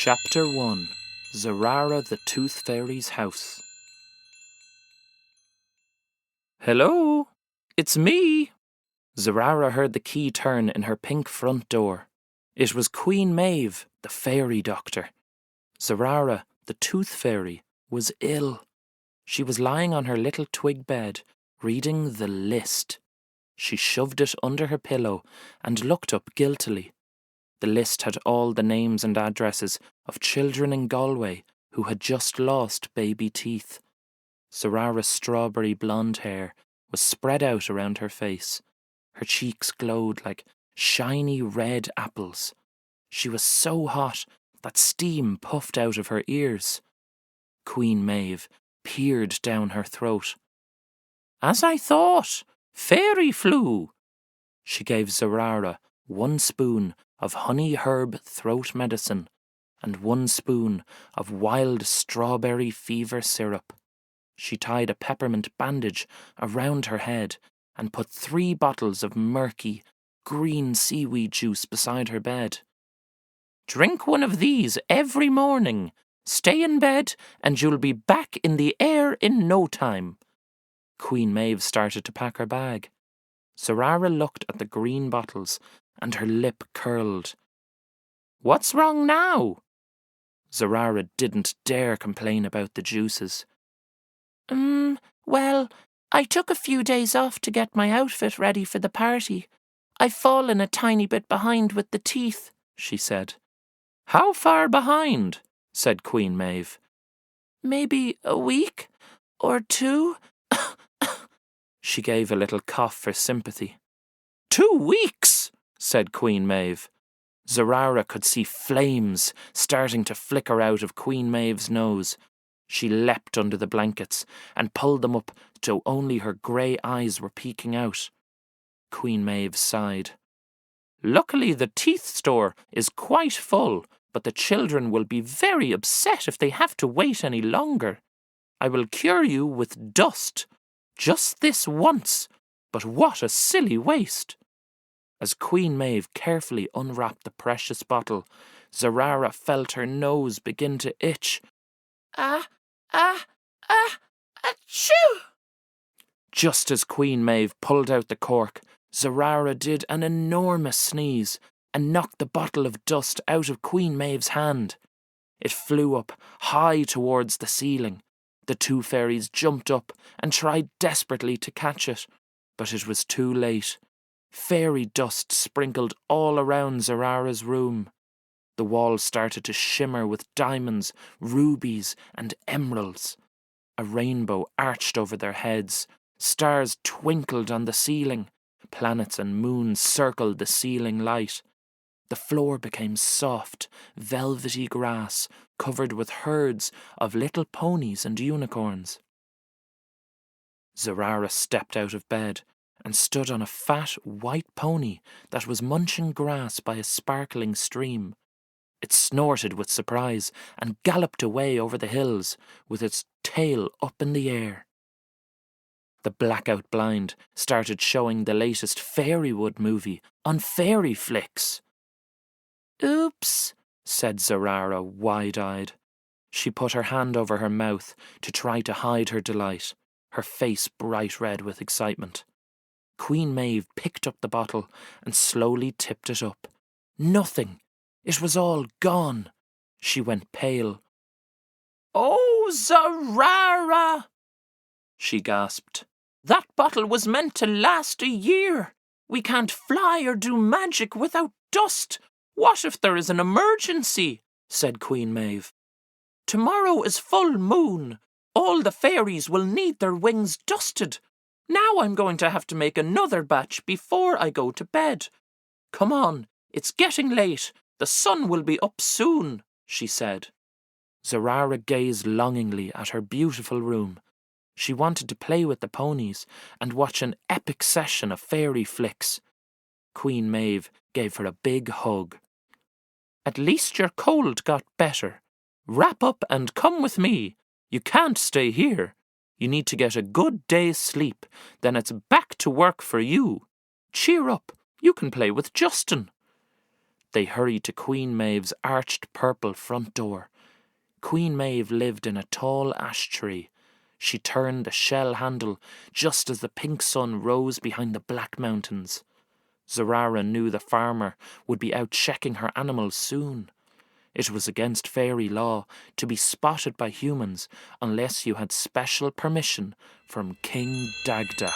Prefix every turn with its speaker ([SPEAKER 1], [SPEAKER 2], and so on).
[SPEAKER 1] Chapter 1 Zarara the Tooth Fairy's House. Hello, it's me. Zarara heard the key turn in her pink front door. It was Queen Maeve, the fairy doctor. Zarara, the tooth fairy, was ill. She was lying on her little twig bed, reading the list. She shoved it under her pillow and looked up guiltily. The list had all the names and addresses of children in Galway who had just lost baby teeth. Zarara's strawberry blonde hair was spread out around her face. Her cheeks glowed like shiny red apples. She was so hot that steam puffed out of her ears. Queen Maeve peered down her throat. "As I thought, fairy flu." She gave Zarara 1 spoon of honey herb throat medicine and 1 spoon of wild strawberry fever syrup. She tied a peppermint bandage around her head and put 3 bottles of murky, green seaweed juice beside her bed. "Drink one of these every morning. Stay in bed and you'll be back in the air in no time." Queen Maeve started to pack her bag. Zarara looked at the green bottles and her lip curled. "What's wrong now?" Zarara didn't dare complain about the juices. Well, I took a few days off to get my outfit ready for the party. I've fallen a tiny bit behind with the teeth," she said. "How far behind?" said Queen Maeve. "Maybe a week or 2. She gave a little cough for sympathy. 2 weeks, said Queen Maeve. Zarara could see flames starting to flicker out of Queen Maeve's nose. She leapt under the blankets and pulled them up till only her grey eyes were peeking out. Queen Maeve sighed. "Luckily the teeth store is quite full, but the children will be very upset if they have to wait any longer. I will cure you with dust. Just this once, but what a silly waste." As Queen Maeve carefully unwrapped the precious bottle, Zarara felt her nose begin to itch. Achoo! Just as Queen Maeve pulled out the cork, Zarara did an enormous sneeze and knocked the bottle of dust out of Queen Maeve's hand. It flew up high towards the ceiling. The 2 fairies jumped up and tried desperately to catch it, but it was too late. Fairy dust sprinkled all around Zarara's room. The walls started to shimmer with diamonds, rubies, and emeralds. A rainbow arched over their heads. Stars twinkled on the ceiling. Planets and moons circled the ceiling light. The floor became soft, velvety grass covered with herds of little ponies and unicorns. Zarara stepped out of bed and stood on a fat white pony that was munching grass by a sparkling stream. It snorted with surprise and galloped away over the hills with its tail up in the air. The blackout blind started showing the latest Fairywood movie on Fairy Flicks. "Oops," said Zarara, wide-eyed. She put her hand over her mouth to try to hide her delight, her face bright red with excitement. Queen Maeve picked up the bottle and slowly tipped it up. Nothing. It was all gone. She went pale. "Oh, Zarara!" she gasped. "That bottle was meant to last a year. We can't fly or do magic without dust. What if there is an emergency?" said Queen Maeve. "Tomorrow is full moon. All the fairies will need their wings dusted. Now I'm going to have to make another batch before I go to bed. Come on, it's getting late. The sun will be up soon," she said. Zarara gazed longingly at her beautiful room. She wanted to play with the ponies and watch an epic session of Fairy Flicks. Queen Maeve gave her a big hug. "At least your cold got better. Wrap up and come with me. You can't stay here. You need to get a good day's sleep, then it's back to work for you. Cheer up, you can play with Justin." They hurried to Queen Maeve's arched purple front door. Queen Maeve lived in a tall ash tree. She turned the shell handle just as the pink sun rose behind the black mountains. Zarara knew the farmer would be out checking her animals soon. It was against fairy law to be spotted by humans unless you had special permission from King Dagda.